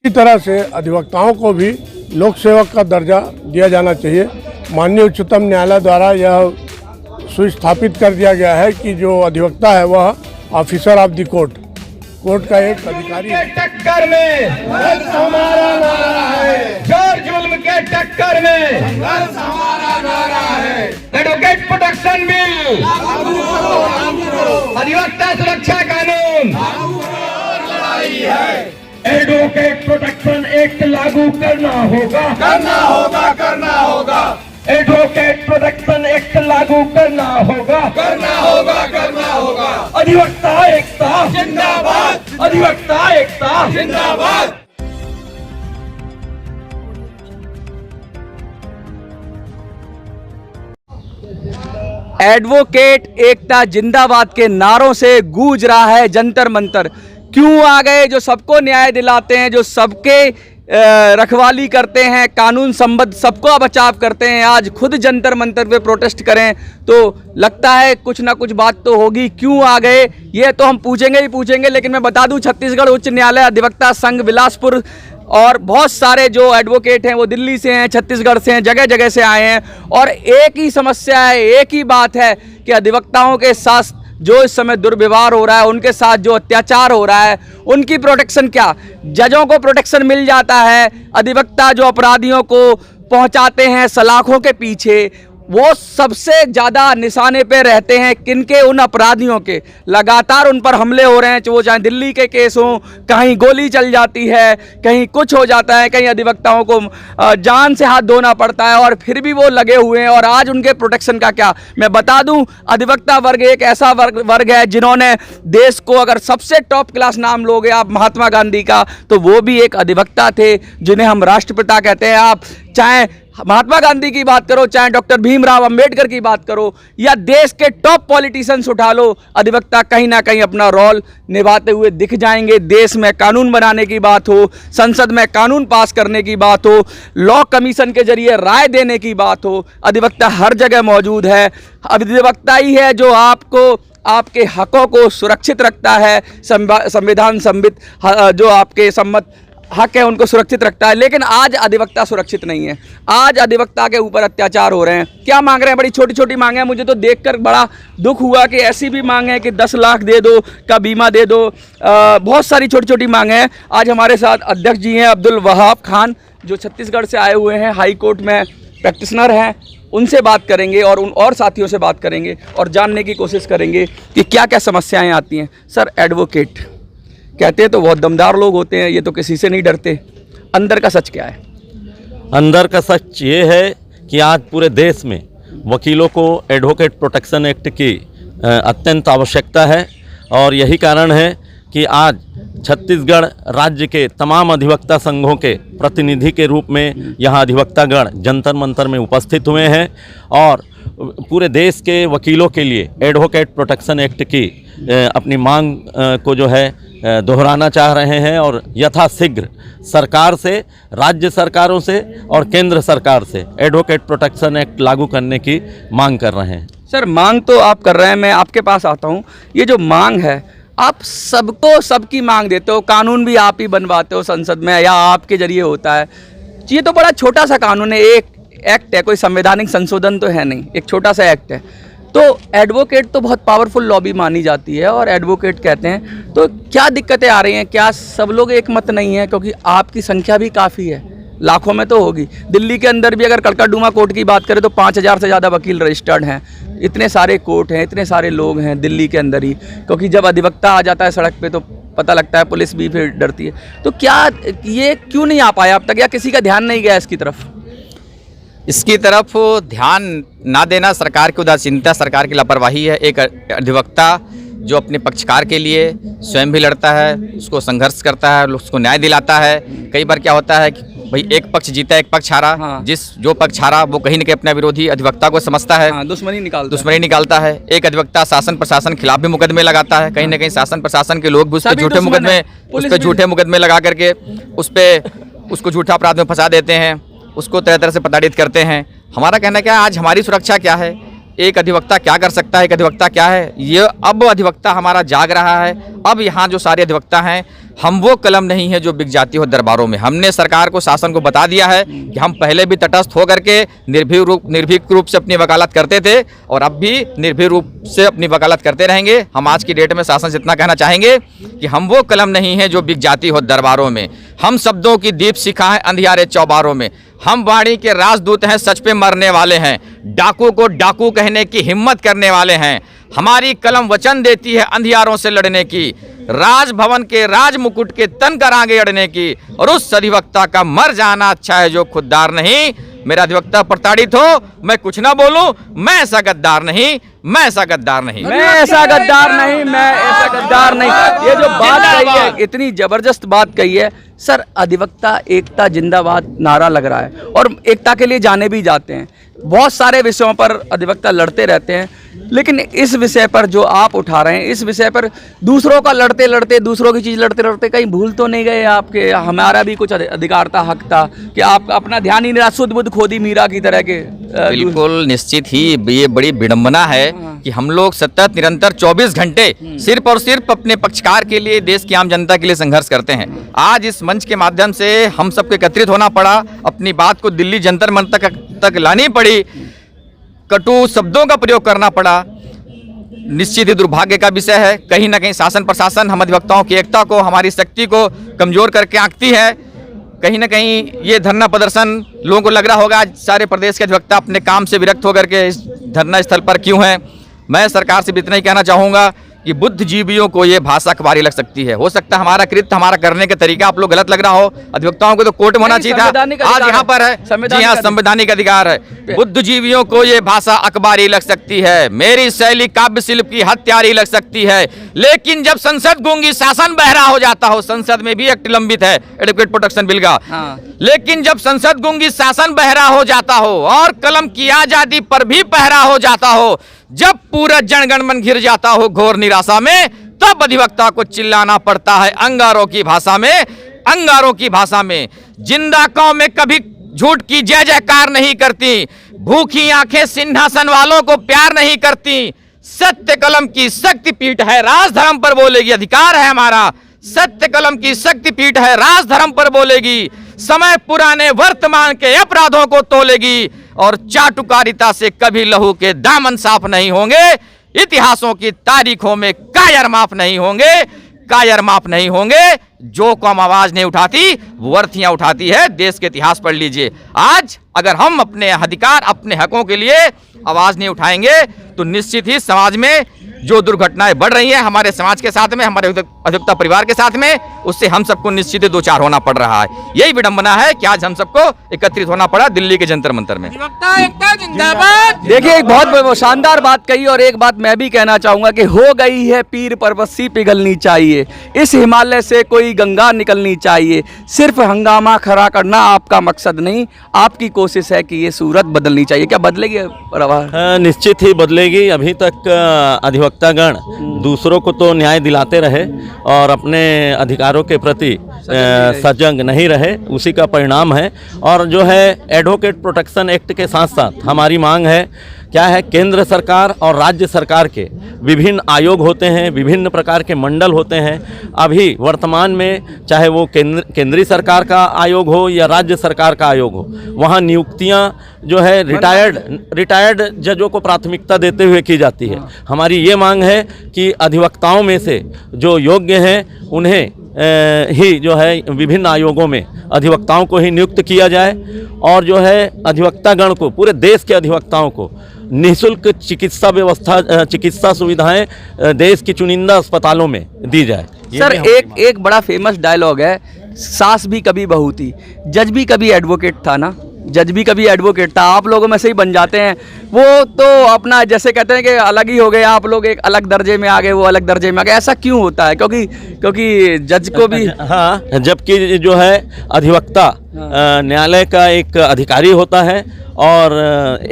इसी तरह से अधिवक्ताओं को भी लोक सेवक का दर्जा दिया जाना चाहिए। माननीय उच्चतम न्यायालय द्वारा यह सुस्थापित कर दिया गया है कि जो अधिवक्ता है वह ऑफिसर ऑफ द कोर्ट का एक अधिकारी है। टक्कर में हमारा नारा है, जोर जुल्म के टक्कर में हमारा नारा है। एडवोकेट प्रोटेक्शन बिल, अधिवक्ता सुरक्षा कानून, लड़ाई है। एडवोकेट प्रोटेक्शन एक्ट लागू करना होगा, करना होगा, करना होगा। एडवोकेट प्रोटेक्शन एक्ट लागू करना होगा, करना होगा, करना होगा। अधिवक्ता एकता जिंदाबाद, अधिवक्ता एकता जिंदाबाद। एडवोकेट एकता जिंदाबाद के नारों से गूंज रहा है जंतर मंतर। क्यों आ गए? जो सबको न्याय दिलाते हैं, जो सबके रखवाली करते हैं, कानून संबद्ध सबको बचाव करते हैं, आज खुद जंतर मंतर पे प्रोटेस्ट करें तो लगता है कुछ ना कुछ बात तो होगी। क्यों आ गए ये तो हम पूछेंगे ही पूछेंगे। लेकिन मैं बता दूं, छत्तीसगढ़ उच्च न्यायालय अधिवक्ता संघ बिलासपुर और बहुत सारे जो एडवोकेट हैं वो दिल्ली से हैं, छत्तीसगढ़ से हैं, जगह जगह से आए हैं और एक ही समस्या है, एक ही बात है कि अधिवक्ताओं के साथ जो इस समय दुर्व्यवहार हो रहा है, उनके साथ जो अत्याचार हो रहा है, उनकी प्रोटेक्शन क्या? जजों को प्रोटेक्शन मिल जाता है, अधिवक्ता जो अपराधियों को पहुंचाते हैं सलाखों के पीछे, वो सबसे ज़्यादा निशाने पे रहते हैं। किनके? उन अपराधियों के। लगातार उन पर हमले हो रहे हैं, वो चाहे दिल्ली के केस हों, कहीं गोली चल जाती है, कहीं कुछ हो जाता है, कहीं अधिवक्ताओं को जान से हाथ धोना पड़ता है और फिर भी वो लगे हुए हैं। और आज उनके प्रोटेक्शन का क्या? मैं बता दूं, अधिवक्ता वर्ग एक ऐसा वर्ग है जिन्होंने देश को, अगर सबसे टॉप क्लास नाम लोगे आप महात्मा गांधी का, तो वो भी एक अधिवक्ता थे जिन्हें हम राष्ट्रपिता कहते हैं। आप चाहे महात्मा गांधी की बात करो, चाहे डॉक्टर भीमराव अंबेडकर की बात करो, या देश के टॉप पॉलिटिशियंस उठा लो, अधिवक्ता कहीं ना कहीं अपना रोल निभाते हुए दिख जाएंगे। देश में कानून बनाने की बात हो, संसद में कानून पास करने की बात हो, लॉ कमीशन के जरिए राय देने की बात हो, अधिवक्ता हर जगह मौजूद है। अधिवक्ता ही है जो आपको आपके हकों को सुरक्षित रखता है, संविधान सम्मित जो आपके सम्मत हक है उनको सुरक्षित रखता है। लेकिन आज अधिवक्ता सुरक्षित नहीं है, आज अधिवक्ता के ऊपर अत्याचार हो रहे हैं। क्या मांग रहे हैं? बड़ी छोटी छोटी मांगे हैं। मुझे तो देखकर बड़ा दुख हुआ कि ऐसी भी मांग है कि 10 लाख दे दो, का बीमा दे दो, बहुत सारी छोटी छोटी मांगे हैं। आज हमारे साथ अध्यक्ष जी हैं अब्दुल वहाब खान, जो छत्तीसगढ़ से आए हुए हैं, हाई कोर्ट में प्रैक्टिशनर हैं। उनसे बात करेंगे और उन और साथियों से बात करेंगे और जानने की कोशिश करेंगे कि क्या क्या समस्याएँ आती हैं। सर, एडवोकेट कहते हैं तो बहुत दमदार लोग होते हैं, ये तो किसी से नहीं डरते। अंदर का सच क्या है? अंदर का सच ये है कि आज पूरे देश में वकीलों को एडवोकेट प्रोटेक्शन एक्ट की अत्यंत आवश्यकता है और यही कारण है कि आज छत्तीसगढ़ राज्य के तमाम अधिवक्ता संघों के प्रतिनिधि के रूप में यहाँ अधिवक्तागण जंतर मंतर में उपस्थित हुए हैं और पूरे देश के वकीलों के लिए एडवोकेट प्रोटेक्शन एक्ट की अपनी मांग को जो है दोहराना चाह रहे हैं और यथाशीघ्र सरकार से, राज्य सरकारों से और केंद्र सरकार से एडवोकेट प्रोटेक्शन एक्ट लागू करने की मांग कर रहे हैं। सर, मांग तो आप कर रहे हैं, मैं आपके पास आता हूं। ये जो मांग है, आप सबको सबकी मांग देते हो, कानून भी आप ही बनवाते हो संसद में या आपके जरिए होता है। ये तो बड़ा छोटा सा कानून है, एक एक्ट है, कोई संवैधानिक संशोधन तो है नहीं, एक छोटा सा एक्ट है। तो एडवोकेट तो बहुत पावरफुल लॉबी मानी जाती है और एडवोकेट कहते हैं, तो क्या दिक्कतें आ रही हैं? क्या सब लोग एक मत नहीं है? क्योंकि आपकी संख्या भी काफ़ी है, लाखों में तो होगी। दिल्ली के अंदर भी अगर कलकत्ता कोर्ट की बात करें तो 5000 से ज़्यादा वकील रजिस्टर्ड हैं। इतने सारे कोर्ट हैं, इतने सारे लोग हैं दिल्ली के अंदर ही, क्योंकि जब अधिवक्ता आ जाता है सड़क पे तो पता लगता है, पुलिस भी फिर डरती है। तो क्या ये क्यों नहीं आ पाया अब तक, या किसी का ध्यान नहीं गया इसकी तरफ? इसकी तरफ ध्यान ना देना सरकार की उदासीनता, सरकार की लापरवाही है। एक अधिवक्ता जो अपने पक्षकार के लिए स्वयं भी लड़ता है, उसको संघर्ष करता है, उसको न्याय दिलाता है। कई बार क्या होता है कि भाई एक पक्ष जीता, एक पक्ष हारा। हाँ। जो पक्ष हारा वो कहीं न कहीं अपना विरोधी अधिवक्ता को समझता है। हाँ, दुश्मनी निकालता है। एक अधिवक्ता शासन प्रशासन खिलाफ भी मुकदमे लगाता है। कहीं न कहीं शासन प्रशासन के लोग भी उस पर झूठे मुकदमे लगा करके उसको झूठा अपराध में फंसा देते हैं, उसको तरह तरह से प्रताड़ित करते हैं। हमारा कहना क्या है, आज हमारी सुरक्षा क्या है? एक अधिवक्ता क्या कर सकता है, एक अधिवक्ता क्या है, ये अब अधिवक्ता हमारा जाग रहा है। अब यहाँ जो सारे अधिवक्ता हैं, हम वो कलम नहीं है जो बिक जाती हो दरबारों में। हमने सरकार को, शासन को बता दिया है कि हम पहले भी तटस्थ होकर के निर्भीक रूप से अपनी वकालत करते थे और अब भी निर्भीक रूप से अपनी वकालत करते रहेंगे। हम आज की डेट में शासन से इतना कहना चाहेंगे कि हम वो कलम नहीं है जो बिक जाती हो दरबारों में। हम शब्दों की दीप शिखा है अंधियारे चौबारों में। हम वाणी के राजदूत हैं, सच पे मरने वाले हैं। डाकू को डाकू कहने की हिम्मत करने वाले हैं। हमारी कलम वचन देती है अंधियारों से लड़ने की, राजभवन के राज मुकुट के तन कर आगे अड़ने की। और उस अधिवक्ता का मर जाना अच्छा है जो खुददार नहीं। मेरा अधिवक्ता प्रताड़ित हो, मैं कुछ ना बोलूं, मैं ऐसा गद्दार नहीं, मैं ऐसा गद्दार नहीं, मैं ऐसा गद्दार नहीं, मैं ऐसा गद्दार नहीं। ये जो बात कही है, इतनी जबरदस्त बात कही है सर। अधिवक्ता एकता जिंदाबाद नारा लग रहा है और एकता के लिए जाने भी जाते हैं। बहुत सारे विषयों पर अधिवक्ता लड़ते रहते हैं, लेकिन इस विषय पर जो आप उठा रहे हैं, इस विषय पर दूसरों का लड़ते लड़ते, दूसरों की चीज़ लड़ते लड़ते कहीं भूल तो नहीं गए आपके? हमारा भी कुछ अधिकार था, हक था कि आप अपना ध्यान ही नहीं रहा, शुद्ध बुद्ध खोदी मीरा की तरह के। बिल्कुल निश्चित ही ये बड़ी विडंबना है कि हम लोग सतत निरंतर 24 घंटे सिर्फ और सिर्फ अपने पक्षकार के लिए, देश की आम जनता के लिए संघर्ष करते हैं। आज इस मंच के माध्यम से हम सबको एकत्रित होना पड़ा, अपनी बात को दिल्ली जंतर मंतर तक लानी पड़ी, कटु शब्दों का प्रयोग करना पड़ा। निश्चित ही दुर्भाग्य का विषय है। कहीं ना कहीं शासन प्रशासन हम अधिवक्ताओं की एकता को, हमारी शक्ति को कमजोर करके आंकती है। कहीं ना कहीं ये धरना प्रदर्शन लोगों को लग रहा होगा आज सारे प्रदेश के अधिवक्ता अपने काम से विरक्त होकर के इस धरना स्थल पर क्यों हैं। मैं सरकार से भी इतना ही कहना चाहूँगा कि बुद्धिजीवियों को ये भाषा अखबारी लग सकती है। हो सकता है हमारा कृत्य, हमारा करने का तरीका आप लोग गलत लग रहा हो। अधिवक्ताओं को तो कोर्ट में होना चाहिए था, आज यहाँ पर है। जी हाँ, संवैधानिक अधिकार है। बुद्धिजीवियों को ये भाषा अखबारी लग सकती है, मेरी शैली काव्य शिल्प की हत्यारी लग सकती है, लेकिन जब संसद गूंगी शासन बहरा हो जाता हो, संसद में भी एक्ट लंबित है एडवोकेट प्रोटेक्शन बिल का, लेकिन जब संसद गूंगी शासन बहरा हो जाता हो और कलम की आजादी पर भी पहरा हो जाता हो, जब पूरा जनगण मन घिर जाता हो घोर निराशा में, तब अधिवक्ता को चिल्लाना पड़ता है अंगारों की भाषा में, अंगारों की भाषा में। जिंदा कौम में कभी झूठ की जय जयकार नहीं करती, भूखी आंखें सिंहासन वालों को प्यार नहीं करती। सत्य कलम की शक्ति पीठ है, राज धर्म पर बोलेगी, अधिकार है हमारा। सत्य कलम की शक्ति पीठ है, राज धर्म पर बोलेगी, समय पुराने वर्तमान के अपराधों को तोलेगी और चाटुकारिता से कभी लहू के दामन साफ नहीं होंगे। इतिहासों की तारीखों में कायर माफ नहीं होंगे, कायर माफ नहीं होंगे। जो कौम आवाज नहीं उठाती वो अर्थियां उठाती है। देश के इतिहास पढ़ लीजिए। आज अगर हम अपने अधिकार, अपने हकों के लिए आवाज नहीं उठाएंगे तो निश्चित ही समाज में जो दुर्घटनाएं बढ़ रही हैं हमारे समाज के साथ में, हमारे अधिवक्ता परिवार के साथ में, उससे हम सबको निश्चित ही दो चार होना पड़ रहा है। यही विडंबना है कि आज हम सबको एकत्रित होना पड़ा दिल्ली के जंतर मंतर में। देखिए, एक बहुत शानदार बात कही और एक बात मैं भी कहना चाहूंगा कि हो गई है पीर पर्वत पिघलनी चाहिए, इस हिमालय से कोई गंगा निकलनी चाहिए। सिर्फ हंगामा खड़ा करना आपका मकसद नहीं, आपकी कोशिश है कि ये सूरत बदलनी चाहिए। क्या बदलेगी रवा? निश्चित ही बदलेगी। अभी तक अधिवक्तागण दूसरों को तो न्याय दिलाते रहे और अपने अधिकारों के प्रति सजग नहीं रहे, उसी का परिणाम है। और जो है एडवोकेट प्रोटेक्शन एक्ट के साथ साथ हमारी मांग है, क्या है, केंद्र सरकार और राज्य सरकार के विभिन्न आयोग होते हैं, विभिन्न प्रकार के मंडल होते हैं। अभी वर्तमान में चाहे वो केंद्रीय सरकार का आयोग हो या राज्य सरकार का आयोग हो, वहाँ नियुक्तियाँ जो है रिटायर्ड जजों को प्राथमिकता देते हुए की जाती है। हमारी ये मांग है कि अधिवक्ताओं में से जो योग्य हैं उन्हें ही जो है विभिन्न आयोगों में अधिवक्ताओं को ही नियुक्त किया जाए और जो है अधिवक्तागण को, पूरे देश के अधिवक्ताओं को निःशुल्क चिकित्सा सुविधाएं देश की चुनिंदा अस्पतालों में दी जाए। सर, एक बड़ा फेमस डायलॉग है, सास भी कभी बहू थी, जज भी कभी एडवोकेट था ना, जज भी कभी एडवोकेट था। आप लोगों में से ही बन जाते हैं। वो तो अपना जैसे कहते हैं कि अलग ही हो गए, आप लोग एक अलग दर्जे में आ गए, वो अलग दर्जे में आ गए। ऐसा क्यों होता है? क्योंकि जज को भी हाँ, जबकि जो है अधिवक्ता न्यायालय का एक अधिकारी होता है और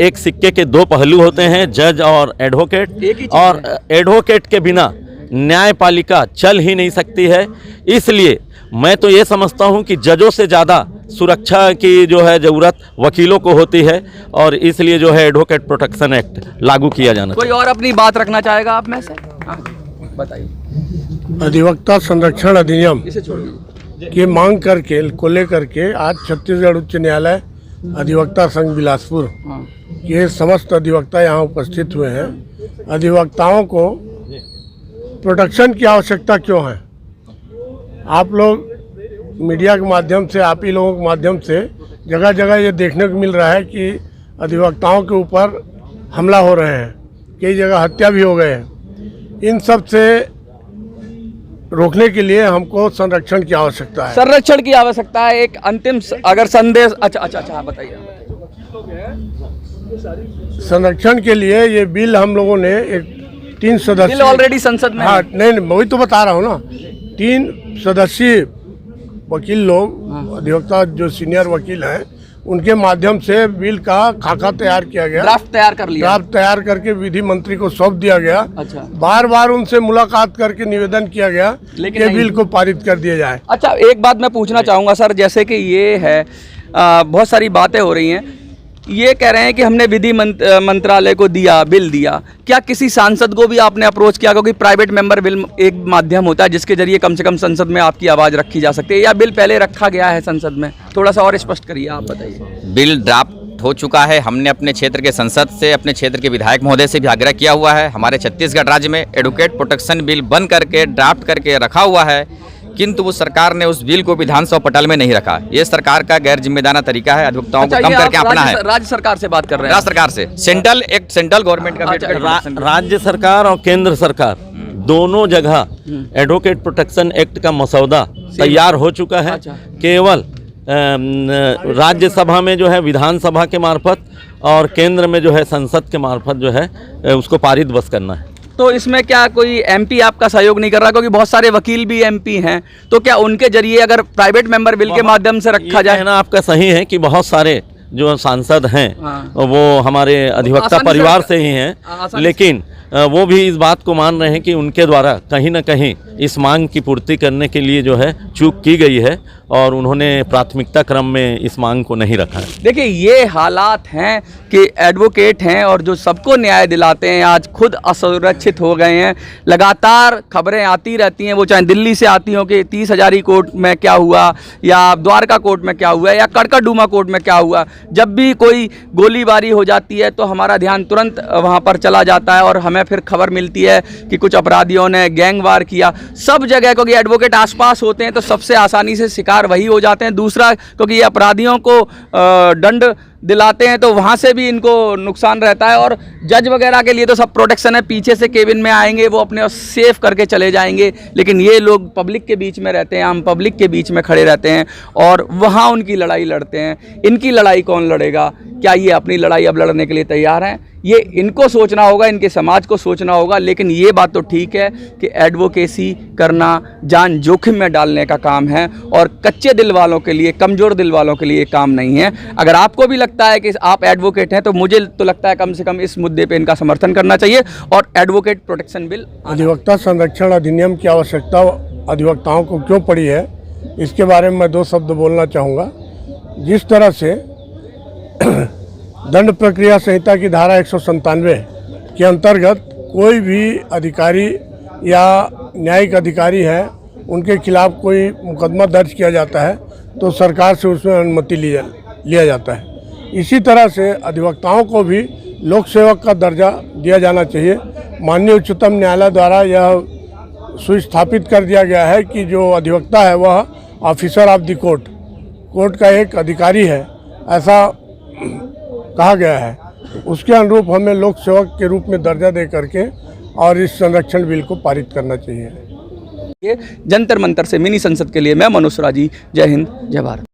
एक सिक्के के दो पहलू होते हैं, जज और एडवोकेट। और एडवोकेट के बिना न्यायपालिका चल ही नहीं सकती है। इसलिए मैं तो ये समझता हूँ कि जजों से ज़्यादा सुरक्षा की जो है ज़रूरत वकीलों को होती है और इसलिए जो है एडवोकेट प्रोटेक्शन एक्ट लागू किया जाना कोई और अपनी बात रखना चाहेगा आप में से? हाँ, बताइए। अधिवक्ता संरक्षण अधिनियम इसे छोड़ दीजिए। की मांग को लेकर के आज छत्तीसगढ़ उच्च न्यायालय अधिवक्ता संघ बिलासपुर हाँ। के समस्त अधिवक्ता यहाँ उपस्थित हुए हैं। अधिवक्ताओं को प्रोटेक्शन की आवश्यकता क्यों है? आप लोग मीडिया के माध्यम से, आप ही लोगों के माध्यम से जगह जगह ये देखने को मिल रहा है कि अधिवक्ताओं के ऊपर हमला हो रहे हैं, कई जगह हत्या भी हो गए हैं। इन सब से रोकने के लिए हमको संरक्षण की आवश्यकता है। संरक्षण की आवश्यकता है। एक अंतिम अगर संदेश, अच्छा बताइए। संरक्षण के लिए ये बिल हम लोगों ने एक 3 सदस्य बिल ऑलरेडी संसद में। हाँ, नहीं वही तो बता रहा हूँ ना। 3 सदस्यीय वकील लोग, अधिवक्ता जो सीनियर वकील हैं, उनके माध्यम से बिल का खाका तैयार किया गया, ड्राफ्ट तैयार कर लिया, ड्राफ्ट तैयार करके विधि मंत्री को सौंप दिया गया। अच्छा। बार बार उनसे मुलाकात करके निवेदन किया गया लेकिन कि बिल को पारित कर दिया जाए। अच्छा, एक बात मैं पूछना चाहूँगा सर, जैसे कि ये है बहुत सारी बातें हो रही हैं, ये कह रहे हैं कि हमने विधि मंत्रालय को दिया, बिल दिया, क्या किसी सांसद को भी आपने अप्रोच किया? क्योंकि प्राइवेट मेंबर बिल एक माध्यम होता है जिसके जरिए कम से कम संसद में आपकी आवाज़ रखी जा सकती है, या बिल पहले रखा गया है संसद में? थोड़ा सा और स्पष्ट करिए, आप बताइए। बिल ड्राफ्ट हो चुका है। हमने अपने क्षेत्र के संसद से, अपने क्षेत्र के विधायक महोदय से भी आग्रह किया हुआ है। हमारे छत्तीसगढ़ राज्य में एडवोकेट प्रोटेक्शन बिल बन करके ड्राफ्ट करके रखा हुआ है, किंतु वो सरकार ने उस बिल को विधानसभा पटल में नहीं रखा। ये सरकार का गैर जिम्मेदाराना तरीका है, अधिवक्ताओं को कम करके अपना है। राज्य सरकार से बात कर रहे हैं? राज्य सरकार से, सेंट्रल एक्ट, सेंट्रल गवर्नमेंट का राज्य सरकार और केंद्र सरकार दोनों जगह एडवोकेट प्रोटेक्शन एक्ट का मसौदा तैयार हो चुका है। केवल राज्यसभा में जो है विधानसभा के मार्फत और केंद्र में जो है संसद के मार्फत जो है उसको पारित बस करना है। तो इसमें क्या कोई एमपी आपका सहयोग नहीं कर रहा? क्योंकि बहुत सारे वकील भी एमपी हैं, तो क्या उनके जरिए अगर प्राइवेट मेंबर बिल के माध्यम से रखा जाए? ना, आपका सही है कि बहुत सारे जो सांसद हैं वो हमारे अधिवक्ता परिवार से ही हैं, लेकिन वो भी इस बात को मान रहे हैं कि उनके द्वारा कहीं ना कहीं इस मांग की पूर्ति करने के लिए जो है चूक की गई है और उन्होंने प्राथमिकता क्रम में इस मांग को नहीं रखा है। देखिए, ये हालात हैं कि एडवोकेट हैं और जो सबको न्याय दिलाते हैं आज खुद असुरक्षित हो गए हैं। लगातार खबरें आती रहती हैं, वो चाहे दिल्ली से आती हों कि 30 हजारी कोर्ट में क्या हुआ, या द्वारका कोर्ट में क्या हुआ, या कड़कड़डूमा कोर्ट में क्या हुआ। जब भी कोई गोलीबारी हो जाती है तो हमारा ध्यान तुरंत वहाँ पर चला जाता है और हमें फिर खबर मिलती है कि कुछ अपराधियों ने गैंगवार किया। सब जगह क्योंकि एडवोकेट आसपास होते हैं तो सबसे आसानी से शिकार वही हो जाते हैं। दूसरा, क्योंकि ये अपराधियों को दंड दिलाते हैं तो वहाँ से भी इनको नुकसान रहता है। और जज वगैरह के लिए तो सब प्रोटेक्शन है, पीछे से केबिन में आएंगे, वो अपने सेफ करके चले जाएंगे, लेकिन ये लोग पब्लिक के बीच में रहते हैं, आम पब्लिक के बीच में खड़े रहते हैं और वहाँ उनकी लड़ाई लड़ते हैं। इनकी लड़ाई कौन लड़ेगा? क्या ये अपनी लड़ाई अब लड़ने के लिए तैयार हैं? ये इनको सोचना होगा, इनके समाज को सोचना होगा। लेकिन ये बात तो ठीक है कि एडवोकेसी करना जान जोखिम में डालने का काम है और कच्चे दिल वालों के लिए, कमज़ोर दिल वालों के लिए काम नहीं है। अगर आपको भी लगता है कि आप एडवोकेट हैं तो मुझे तो लगता है कम से कम इस मुद्दे पे इनका समर्थन करना चाहिए और एडवोकेट प्रोटेक्शन बिल। अधिवक्ता संरक्षण अधिनियम की आवश्यकता अधिवक्ताओं को क्यों पड़ी है, इसके बारे में मैं 2 शब्द बोलना चाहूँगा। जिस तरह से दंड प्रक्रिया संहिता की धारा 197 के अंतर्गत कोई भी अधिकारी या न्यायिक अधिकारी है, उनके खिलाफ कोई मुकदमा दर्ज किया जाता है तो सरकार से उसमें अनुमति लिया जाता है। इसी तरह से अधिवक्ताओं को भी लोक सेवक का दर्जा दिया जाना चाहिए। माननीय उच्चतम न्यायालय द्वारा यह सुस्थापित कर दिया गया है कि जो अधिवक्ता है वह ऑफिसर ऑफ द कोर्ट का एक अधिकारी है, ऐसा कहा गया है। उसके अनुरूप हमें लोक सेवक के रूप में दर्जा दे करके और इस संरक्षण बिल को पारित करना चाहिए। जंतर मंतर से मिनी संसद के लिए मैं मनोज राजी। जय हिंद, जय भारत।